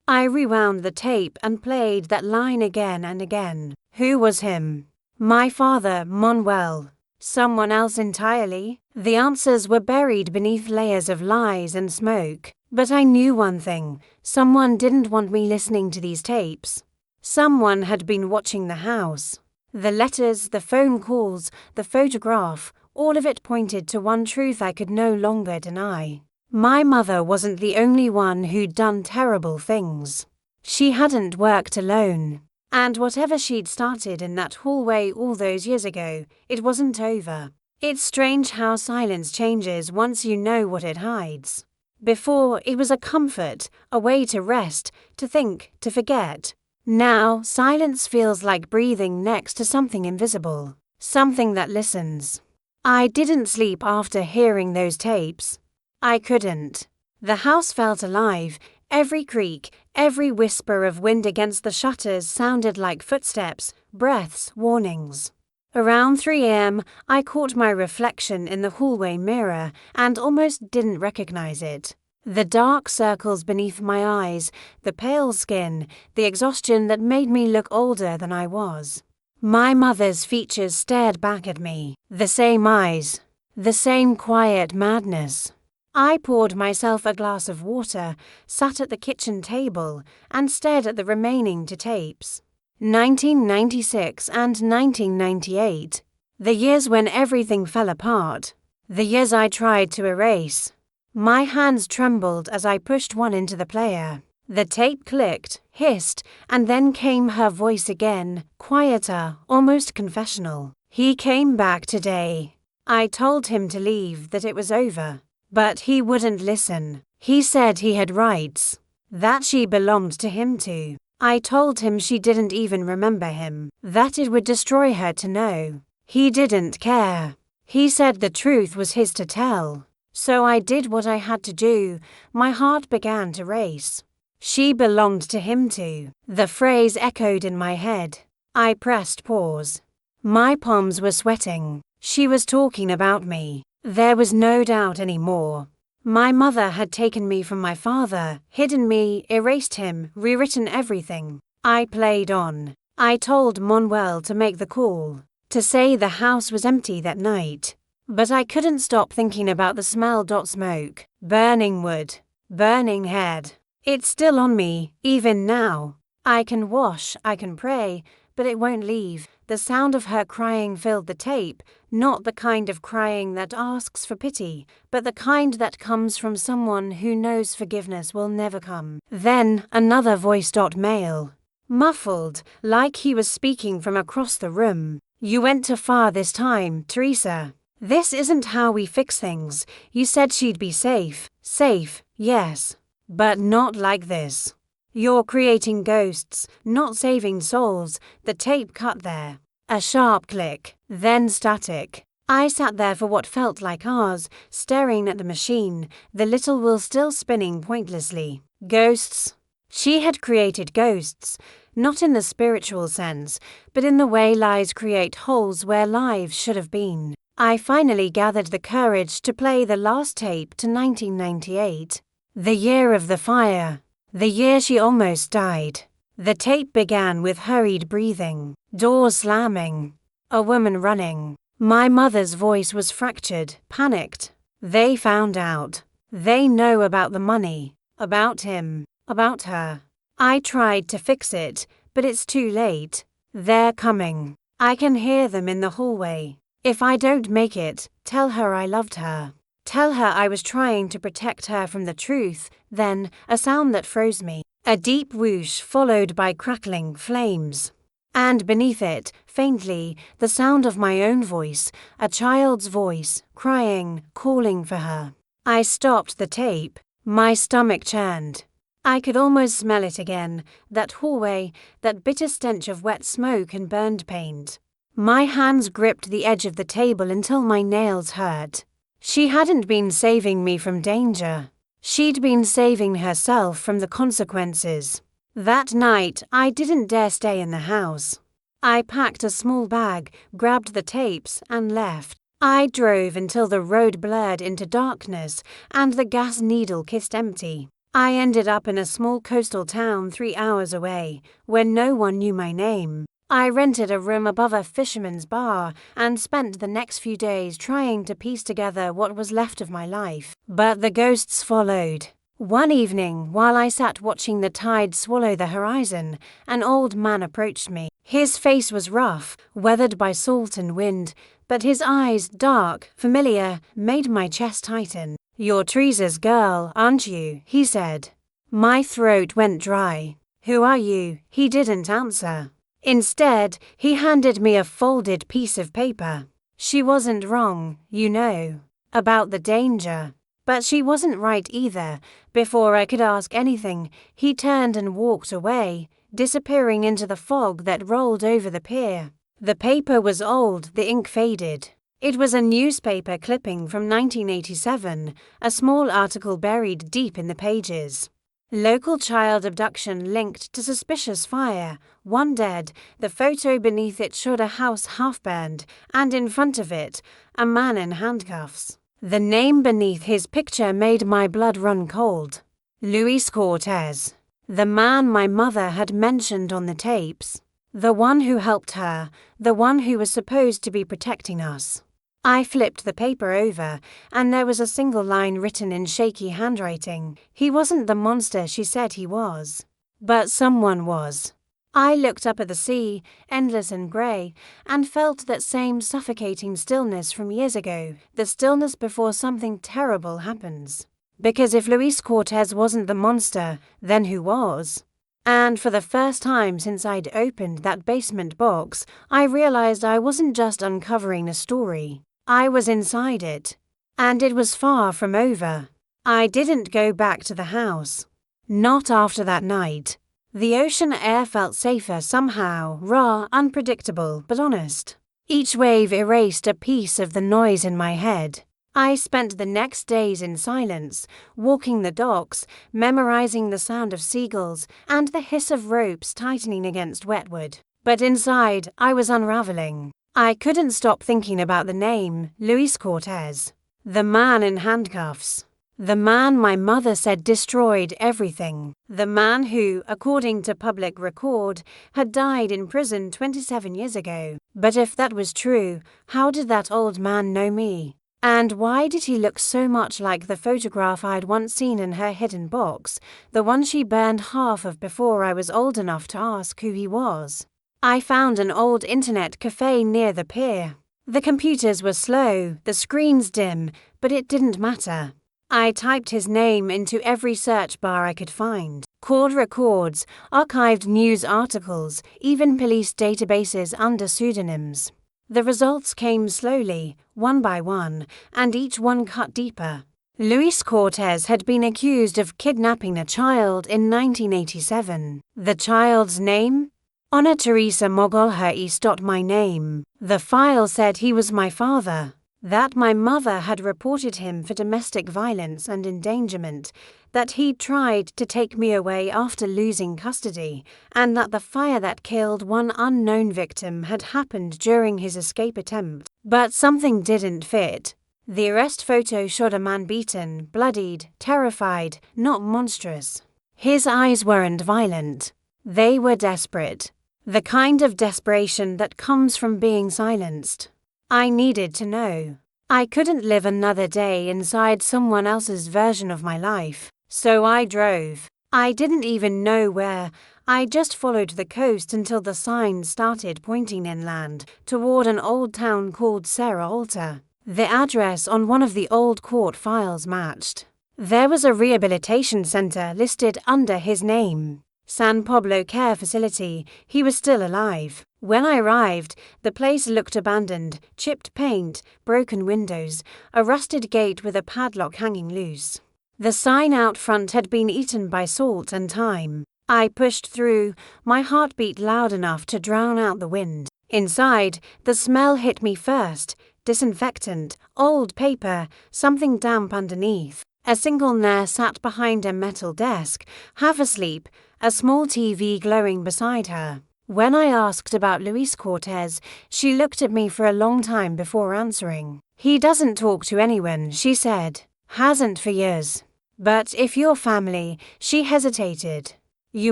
I rewound the tape and played that line again and again. Who was him? My father, Manuel. Someone else entirely? The answers were buried beneath layers of lies and smoke. But I knew one thing. Someone didn't want me listening to these tapes. Someone had been watching the house. The letters, the phone calls, the photograph, all of it pointed to one truth I could no longer deny. My mother wasn't the only one who'd done terrible things. She hadn't worked alone. And whatever she'd started in that hallway all those years ago, it wasn't over. It's strange how silence changes once you know what it hides. Before, it was a comfort, a way to rest, to think, to forget. Now, silence feels like breathing next to something invisible, something that listens. I didn't sleep after hearing those tapes. I couldn't. The house felt alive. Every creak, every whisper of wind against the shutters sounded like footsteps, breaths, warnings. Around 3 a.m., I caught my reflection in the hallway mirror and almost didn't recognize it. The dark circles beneath my eyes, the pale skin, the exhaustion that made me look older than I was. My mother's features stared back at me, the same eyes, the same quiet madness. I poured myself a glass of water, sat at the kitchen table, and stared at the remaining 2 tapes. 1996 and 1998. The years when everything fell apart. The years I tried to erase. My hands trembled as I pushed one into the player. The tape clicked, hissed, and then came her voice again, quieter, almost confessional. He came back today. I told him to leave, that it was over. But he wouldn't listen. He said he had rights. That she belonged to him too. I told him she didn't even remember him. That it would destroy her to know. He didn't care. He said the truth was his to tell. So I did what I had to do. My heart began to race. She belonged to him too. The phrase echoed in my head. I pressed pause. My palms were sweating. She was talking about me. There was no doubt anymore. My mother had taken me from my father, hidden me, erased him, rewritten everything. I played on. I told Manuel to make the call, to say the house was empty that night. But I couldn't stop thinking about the smell. Smoke, burning wood, burning head. It's still on me, even now. I can wash, I can pray, but it won't leave. The sound of her crying filled the tape, not the kind of crying that asks for pity, but the kind that comes from someone who knows forgiveness will never come. Then, another voice. Male. Muffled, like he was speaking from across the room. You went too far this time, Teresa. This isn't how we fix things. You said she'd be safe. Safe, yes. But not like this. You're creating ghosts, not saving souls. The tape cut there. A sharp click, then static. I sat there for what felt like hours, staring at the machine, the little wheel still spinning pointlessly. Ghosts. She had created ghosts, not in the spiritual sense, but in the way lies create holes where lives should have been. I finally gathered the courage to play the last tape to 1998. The year of the fire. The year she almost died. The tape began with hurried breathing, doors slamming, a woman running. My mother's voice was fractured, panicked. They found out. They know about the money, about him, about her. I tried to fix it, but it's too late. They're coming. I can hear them in the hallway. If I don't make it, tell her I loved her. Tell her I was trying to protect her from the truth. Then, a sound that froze me. A deep whoosh followed by crackling flames. And beneath it, faintly, the sound of my own voice, a child's voice, crying, calling for her. I stopped the tape. My stomach churned. I could almost smell it again, that hallway, that bitter stench of wet smoke and burned paint. My hands gripped the edge of the table until my nails hurt. She hadn't been saving me from danger. She'd been saving herself from the consequences. That night, I didn't dare stay in the house. I packed a small bag, grabbed the tapes, and left. I drove until the road blurred into darkness and the gas needle kissed empty. I ended up in a small coastal town 3 hours away, where no one knew my name. I rented a room above a fisherman's bar and spent the next few days trying to piece together what was left of my life. But the ghosts followed. One evening, while I sat watching the tide swallow the horizon, an old man approached me. His face was rough, weathered by salt and wind, but his eyes, dark, familiar, made my chest tighten. "You're Teresa's girl, aren't you?" he said. My throat went dry. "Who are you?" He didn't answer. Instead, he handed me a folded piece of paper. She wasn't wrong, you know, about the danger. But she wasn't right either. Before I could ask anything, he turned and walked away, disappearing into the fog that rolled over the pier. The paper was old, the ink faded. It was a newspaper clipping from 1987, a small article buried deep in the pages. Local child abduction linked to suspicious fire, 1 dead. The photo beneath it showed a house half burned, and in front of it, a man in handcuffs. The name beneath his picture made my blood run cold. Luis Cortez. The man my mother had mentioned on the tapes. The one who helped her, the one who was supposed to be protecting us. I flipped the paper over, and there was a single line written in shaky handwriting. He wasn't the monster she said he was. But someone was. I looked up at the sea, endless and grey, and felt that same suffocating stillness from years ago, the stillness before something terrible happens. Because if Luis Cortez wasn't the monster, then who was? And for the first time since I'd opened that basement box, I realized I wasn't just uncovering a story. I was inside it. And it was far from over. I didn't go back to the house. Not after that night. The ocean air felt safer somehow, raw, unpredictable, but honest. Each wave erased a piece of the noise in my head. I spent the next days in silence, walking the docks, memorizing the sound of seagulls and the hiss of ropes tightening against wetwood. But inside, I was unraveling. I couldn't stop thinking about the name, Luis Cortez. The man in handcuffs. The man my mother said destroyed everything. The man who, according to public record, had died in prison 27 years ago. But if that was true, how did that old man know me? And why did he look so much like the photograph I'd once seen in her hidden box, the one she burned half of before I was old enough to ask who he was? I found an old internet cafe near the pier. The computers were slow, the screens dim, but it didn't matter. I typed his name into every search bar I could find. Called records, archived news articles, even police databases under pseudonyms. The results came slowly, one by one, and each one cut deeper. Luis Cortez had been accused of kidnapping a child in 1987. The child's name? Ana Teresa Mogolha. My name. The file said he was my father, that my mother had reported him for domestic violence and endangerment, that he'd tried to take me away after losing custody, and that the fire that killed one unknown victim had happened during his escape attempt. But something didn't fit. The arrest photo showed a man beaten, bloodied, terrified, not monstrous. His eyes weren't violent. They were desperate. The kind of desperation that comes from being silenced. I needed to know. I couldn't live another day inside someone else's version of my life, so I drove. I didn't even know where. I just followed the coast until the signs started pointing inland, toward an old town called Serra Alta. The address on one of the old court files matched. There was a rehabilitation center listed under his name. San Pablo Care Facility. He was still alive. When I arrived, the place looked abandoned, chipped paint, broken windows, a rusted gate with a padlock hanging loose. The sign out front had been eaten by salt and time. I pushed through, my heart beat loud enough to drown out the wind. Inside, the smell hit me first. Disinfectant, old paper, something damp underneath. A single nurse sat behind a metal desk, half asleep, a small TV glowing beside her. When I asked about Luis Cortez, she looked at me for a long time before answering. He doesn't talk to anyone, she said. Hasn't for years. But if you're family, she hesitated. You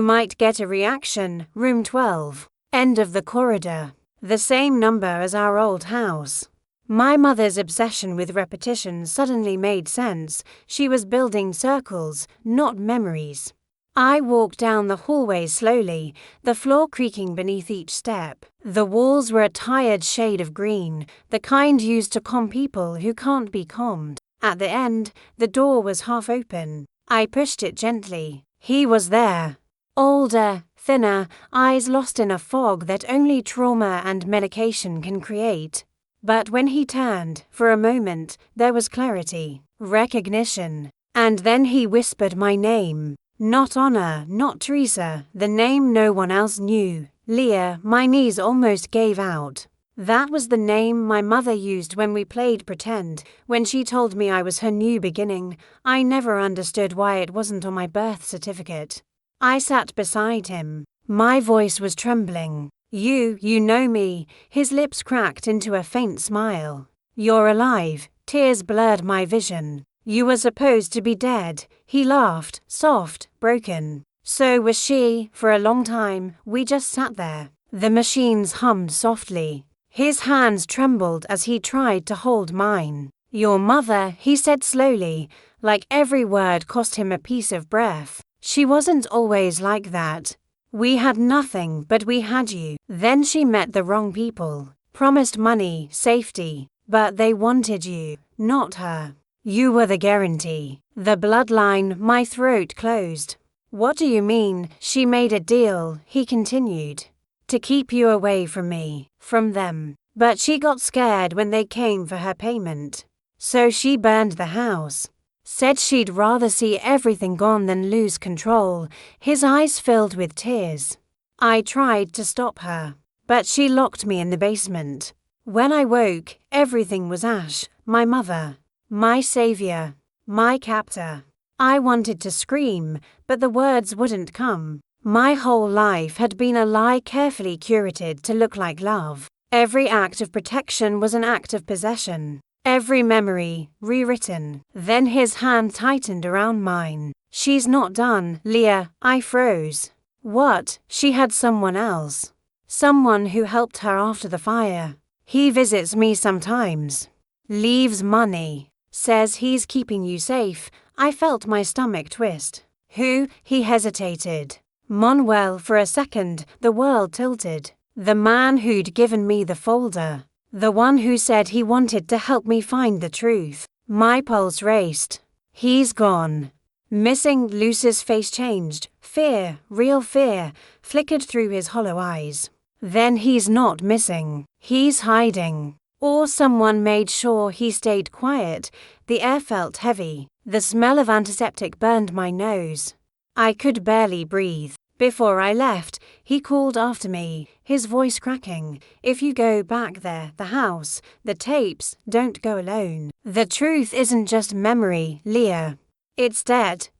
might get a reaction, room 12. End of the corridor. The same number as our old house. My mother's obsession with repetition suddenly made sense. She was building circles, not memories. I walked down the hallway slowly, the floor creaking beneath each step. The walls were a tired shade of green, the kind used to calm people who can't be calmed. At the end, the door was half open. I pushed it gently. He was there. Older, thinner, eyes lost in a fog that only trauma and medication can create. But when he turned, for a moment, there was clarity, recognition. And then he whispered my name. Not Anna, not Teresa, the name no one else knew. Leah. My knees almost gave out. That was the name my mother used when we played pretend, when she told me I was her new beginning. I never understood why it wasn't on my birth certificate. I sat beside him. My voice was trembling. You know me. His lips cracked into a faint smile. You're alive. Tears blurred my vision. You were supposed to be dead. He laughed, soft, broken. So was she. For a long time, we just sat there. The machines hummed softly. His hands trembled as he tried to hold mine. Your mother, he said slowly, like every word cost him a piece of breath. She wasn't always like that. We had nothing, but we had you. Then she met the wrong people. Promised money, safety. But they wanted you, not her. You were the guarantee. The bloodline. My throat closed. What do you mean? She made a deal, he continued. To keep you away from me, from them. But she got scared when they came for her payment. So she burned the house. Said she'd rather see everything gone than lose control. His eyes filled with tears. I tried to stop her, but she locked me in the basement. When I woke, everything was ash. My mother, my savior, my captor. I wanted to scream, but the words wouldn't come. My whole life had been a lie carefully curated to look like love. Every act of protection was an act of possession. Every memory, rewritten. Then his hand tightened around mine. She's not done, Leah. I froze. What? She had someone else. Someone who helped her after the fire. He visits me sometimes. Leaves money. Says he's keeping you safe. I felt my stomach twist. Who? He hesitated. Manuel. For a second, the world tilted. The man who'd given me the folder. The one who said he wanted to help me find the truth. My pulse raced. He's gone. Missing. Luce's face changed. Fear, real fear, flickered through his hollow eyes. Then he's not missing. He's hiding. Or someone made sure he stayed quiet. The air felt heavy. The smell of antiseptic burned my nose. I could barely breathe. Before I left, he called after me, his voice cracking. If you go back there, the house, the tapes, don't go alone. The truth isn't just memory, Leah. It's debt.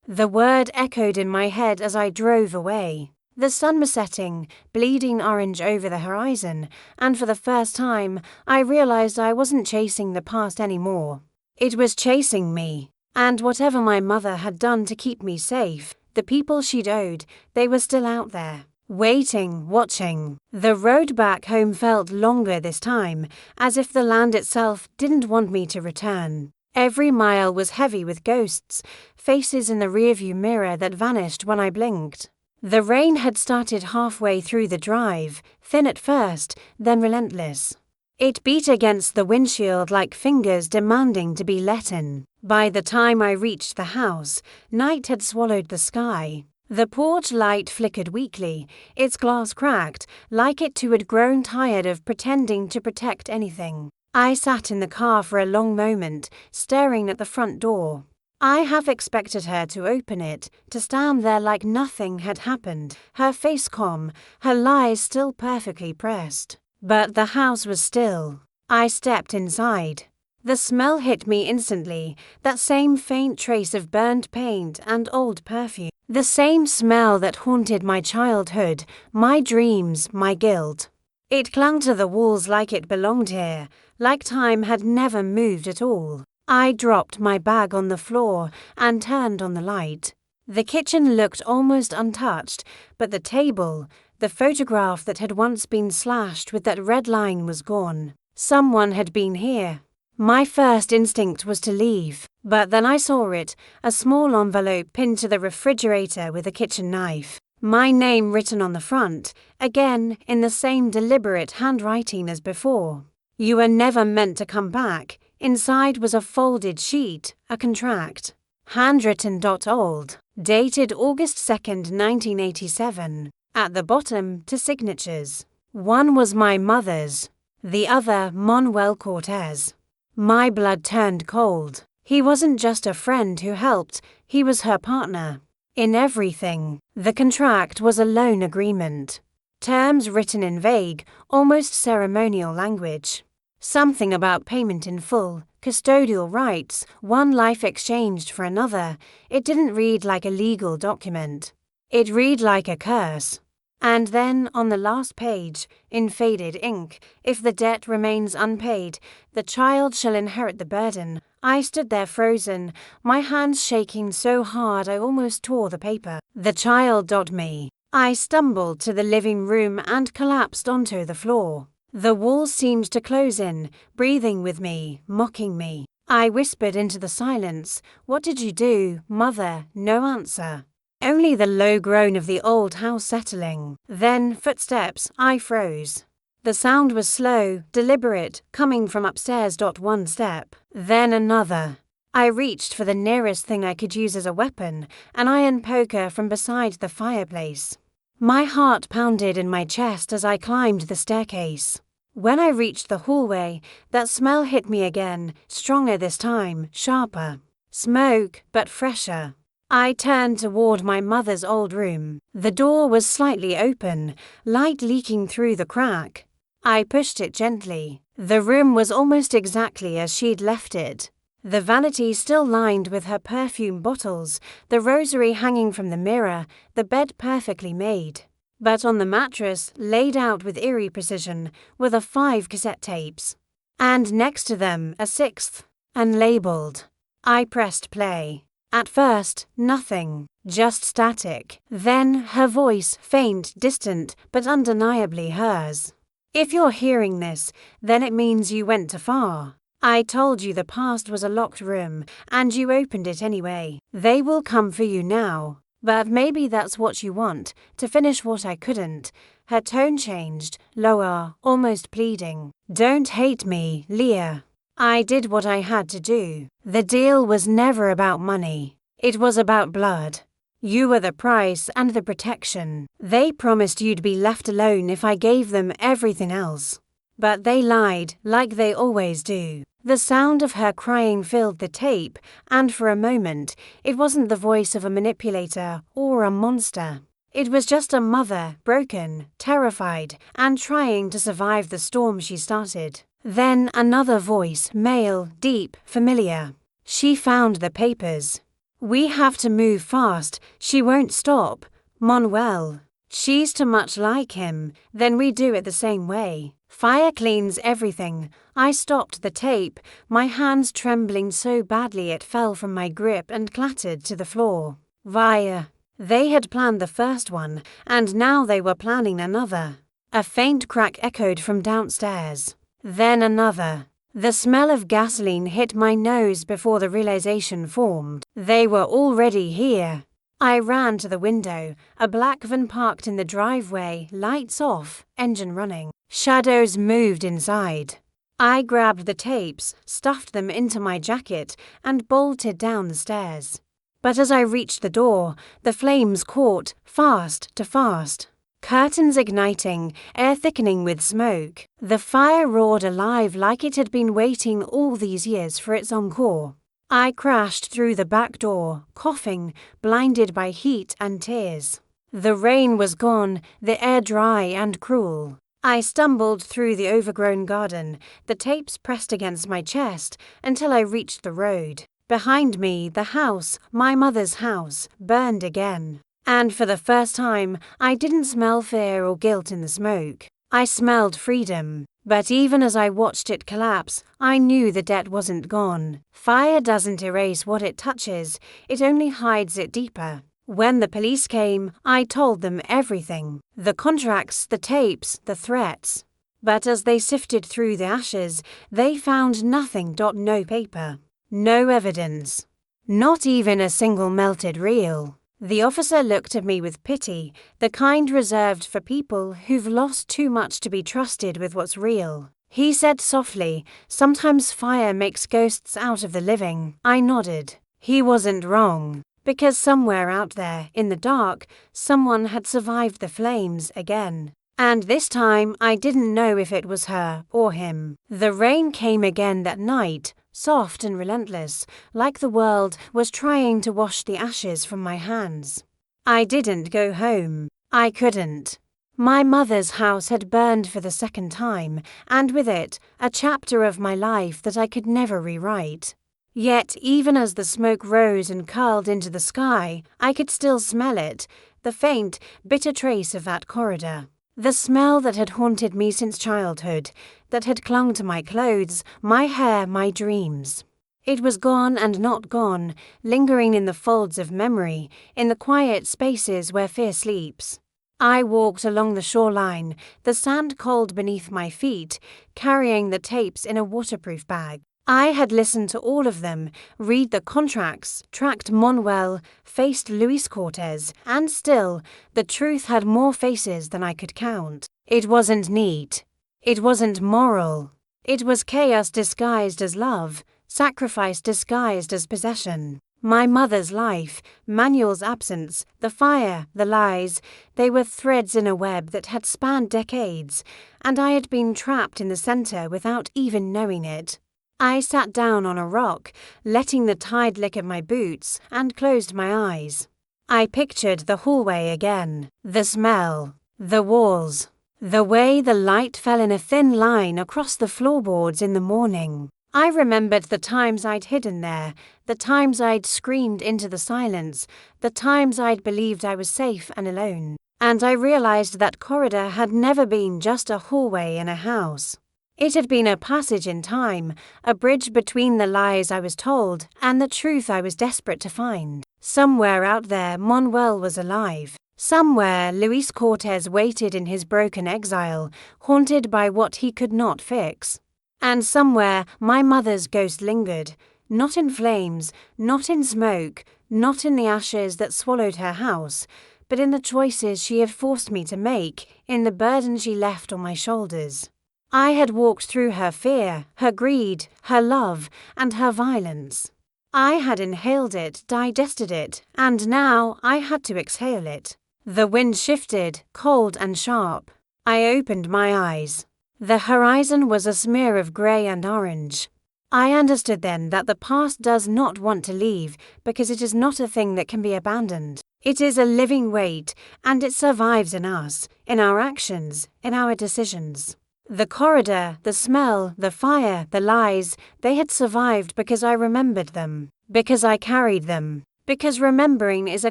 The word echoed in my head as I drove away. The sun was setting, bleeding orange over the horizon, and for the first time, I realized I wasn't chasing the past anymore. It was chasing me. And whatever my mother had done to keep me safe, the people she'd owed, they were still out there, waiting, watching. The road back home felt longer this time, as if the land itself didn't want me to return. Every mile was heavy with ghosts, faces in the rearview mirror that vanished when I blinked. The rain had started halfway through the drive, thin at first, then relentless. It beat against the windshield like fingers demanding to be let in. By the time I reached the house, night had swallowed the sky. The porch light flickered weakly, its glass cracked, like it too had grown tired of pretending to protect anything. I sat in the car for a long moment, staring at the front door. I half expected her to open it, to stand there like nothing had happened, her face calm, her lies still perfectly pressed. But the house was still. I stepped inside. The smell hit me instantly, that same faint trace of burned paint and old perfume. The same smell that haunted my childhood, my dreams, my guilt. It clung to the walls like it belonged here, like time had never moved at all. I dropped my bag on the floor and turned on the light. The kitchen looked almost untouched, but the table, the photograph that had once been slashed with that red line was gone. Someone had been here. My first instinct was to leave, but then I saw it, a small envelope pinned to the refrigerator with a kitchen knife. My name written on the front, again in the same deliberate handwriting as before. You were never meant to come back. Inside was a folded sheet, a contract. Handwritten. Old. Dated August 2nd, 1987. At the bottom, 2 signatures. One was my mother's, the other Manuel Cortez. My blood turned cold. He wasn't just a friend who helped, he was her partner. In everything. The contract was a loan agreement. Terms written in vague, almost ceremonial language. Something about payment in full, custodial rights, one life exchanged for another. It didn't read like a legal document. It read like a curse. And then, on the last page, in faded ink, if the debt remains unpaid, the child shall inherit the burden. I stood there frozen, my hands shaking so hard I almost tore the paper. The child. Me. I stumbled to the living room and collapsed onto the floor. The walls seemed to close in, breathing with me, mocking me. I whispered into the silence, "What did you do, Mother?" No answer. Only the low groan of the old house settling. Then footsteps. I froze. The sound was slow, deliberate, coming from upstairs. One step. Then another. I reached for the nearest thing I could use as a weapon, an iron poker from beside the fireplace. My heart pounded in my chest as I climbed the staircase. When I reached the hallway, that smell hit me again, stronger this time, sharper. Smoke, but fresher. I turned toward my mother's old room. The door was slightly open, light leaking through the crack. I pushed it gently. The room was almost exactly as she'd left it. The vanity still lined with her perfume bottles, the rosary hanging from the mirror, the bed perfectly made. But on the mattress, laid out with eerie precision, were the 5 cassette tapes. And next to them, a 6th, unlabeled. I pressed play. At first, nothing, just static. Then her voice, faint, distant, but undeniably hers. "If you're hearing this, then it means you went too far. I told you the past was a locked room, and you opened it anyway. They will come for you now. But maybe that's what you want, to finish what I couldn't. Her tone changed, lower, almost pleading. Don't hate me, Leah. I did what I had to do. The deal was never about money. It was about blood. You were the price and the protection. They promised you'd be left alone if I gave them everything else. But they lied, like they always do. The sound of her crying filled the tape, and for a moment, it wasn't the voice of a manipulator or a monster. It was just a mother, broken, terrified, and trying to survive the storm she started. Then another voice, male, deep, familiar. She found the papers. We have to move fast. She won't stop. Manuel. She's too much like him. Then we do it the same way. Fire cleans everything. I stopped the tape, my hands trembling so badly it fell from my grip and clattered to the floor. Via. They had planned the first one, and now they were planning another. A faint crack echoed from downstairs. Then another. The smell of gasoline hit my nose before the realization formed. They were already here. I ran to the window, a black van parked in the driveway, lights off, engine running. Shadows moved inside. I grabbed the tapes, stuffed them into my jacket, and bolted down the stairs. But as I reached the door, the flames caught, fast to fast. Curtains igniting, air thickening with smoke. The fire roared alive like it had been waiting all these years for its encore. I crashed through the back door, coughing, blinded by heat and tears. The rain was gone, the air dry and cruel. I stumbled through the overgrown garden, the tapes pressed against my chest, until I reached the road. Behind me, the house, my mother's house, burned again. And for the first time, I didn't smell fear or guilt in the smoke. I smelled freedom. But even as I watched it collapse, I knew the debt wasn't gone. Fire doesn't erase what it touches, it only hides it deeper. When the police came, I told them everything. The contracts, the tapes, the threats. But as they sifted through the ashes, they found nothing. No paper. No evidence. Not even a single melted reel. The officer looked at me with pity, the kind reserved for people who've lost too much to be trusted with what's real. He said softly, "Sometimes fire makes ghosts out of the living." I nodded. He wasn't wrong. Because somewhere out there, in the dark, someone had survived the flames again. And this time, I didn't know if it was her or him. The rain came again that night, soft and relentless, like the world was trying to wash the ashes from my hands. I didn't go home. I couldn't. My mother's house had burned for the second time, and with it, a chapter of my life that I could never rewrite. Yet, even as the smoke rose and curled into the sky, I could still smell it, the faint, bitter trace of that corridor. The smell that had haunted me since childhood, that had clung to my clothes, my hair, my dreams. It was gone and not gone, lingering in the folds of memory, in the quiet spaces where fear sleeps. I walked along the shoreline, the sand cold beneath my feet, carrying the tapes in a waterproof bag. I had listened to all of them, read the contracts, tracked Manuel, faced Luis Cortez, and still, the truth had more faces than I could count. It wasn't neat. It wasn't moral. It was chaos disguised as love, sacrifice disguised as possession. My mother's life, Manuel's absence, the fire, the lies, they were threads in a web that had spanned decades, and I had been trapped in the center without even knowing it. I sat down on a rock, letting the tide lick at my boots, and closed my eyes. I pictured the hallway again, the smell, the walls, the way the light fell in a thin line across the floorboards in the morning. I remembered the times I'd hidden there, the times I'd screamed into the silence, the times I'd believed I was safe and alone. And I realized that corridor had never been just a hallway in a house. It had been a passage in time, a bridge between the lies I was told and the truth I was desperate to find. Somewhere out there, Manuel was alive. Somewhere, Luis Cortez waited in his broken exile, haunted by what he could not fix. And somewhere, my mother's ghost lingered, not in flames, not in smoke, not in the ashes that swallowed her house, but in the choices she had forced me to make, in the burden she left on my shoulders. I had walked through her fear, her greed, her love, and her violence. I had inhaled it, digested it, and now I had to exhale it. The wind shifted, cold and sharp. I opened my eyes. The horizon was a smear of grey and orange. I understood then that the past does not want to leave because it is not a thing that can be abandoned. It is a living weight, and it survives in us, in our actions, in our decisions. The corridor, the smell, the fire, the lies, they had survived because I remembered them, because I carried them, because remembering is a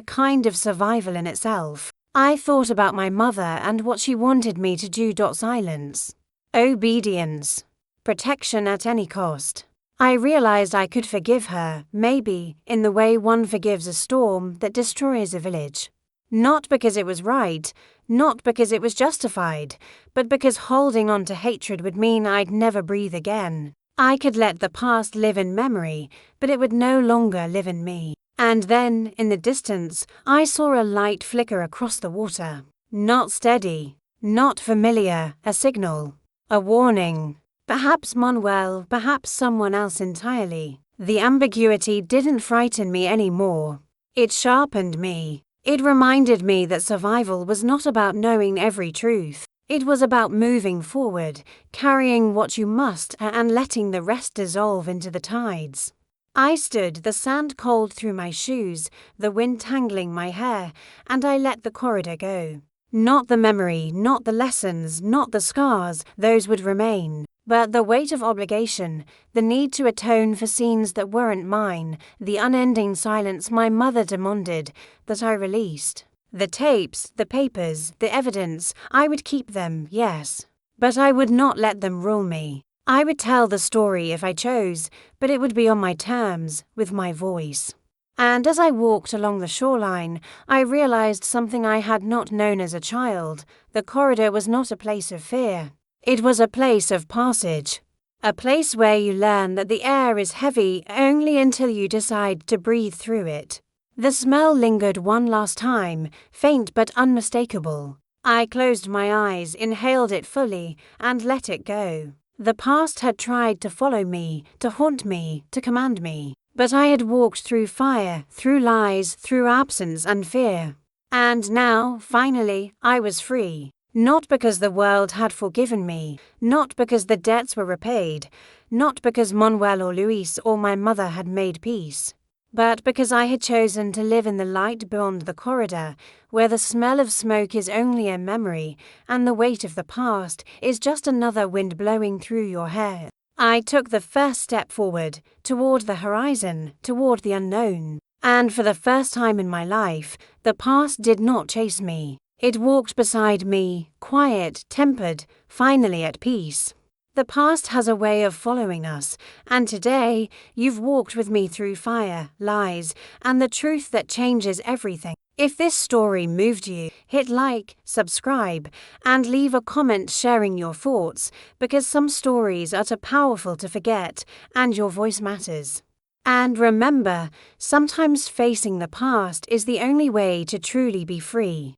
kind of survival in itself. I thought about my mother and what she wanted me to do. Silence. Obedience. Protection at any cost. I realized I could forgive her, maybe, in the way one forgives a storm that destroys a village. Not because it was right, not because it was justified, but because holding on to hatred would mean I'd never breathe again. I could let the past live in memory, but it would no longer live in me. And then, in the distance, I saw a light flicker across the water. Not steady, not familiar, a signal, a warning. Perhaps Manuel, perhaps someone else entirely. The ambiguity didn't frighten me anymore. It sharpened me. It reminded me that survival was not about knowing every truth. It was about moving forward, carrying what you must and letting the rest dissolve into the tides. I stood, the sand cold through my shoes, the wind tangling my hair, and I let the corridor go. Not the memory, not the lessons, not the scars, those would remain. But the weight of obligation, the need to atone for scenes that weren't mine, the unending silence my mother demanded, that I released. The tapes, the papers, the evidence, I would keep them, yes. But I would not let them rule me. I would tell the story if I chose, but it would be on my terms, with my voice. And as I walked along the shoreline, I realized something I had not known as a child. The corridor was not a place of fear. It was a place of passage. A place where you learn that the air is heavy only until you decide to breathe through it. The smell lingered one last time, faint but unmistakable. I closed my eyes, inhaled it fully, and let it go. The past had tried to follow me, to haunt me, to command me. But I had walked through fire, through lies, through absence and fear. And now, finally, I was free. Not because the world had forgiven me, not because the debts were repaid, not because Manuel or Luis or my mother had made peace, but because I had chosen to live in the light beyond the corridor, where the smell of smoke is only a memory, and the weight of the past is just another wind blowing through your hair. I took the first step forward, toward the horizon, toward the unknown. And for the first time in my life, the past did not chase me. It walked beside me, quiet, tempered, finally at peace. The past has a way of following us, and today you've walked with me through fire, lies, and the truth that changes everything. If this story moved you, hit like, subscribe, and leave a comment sharing your thoughts, because some stories are too powerful to forget, and your voice matters. And remember, sometimes facing the past is the only way to truly be free.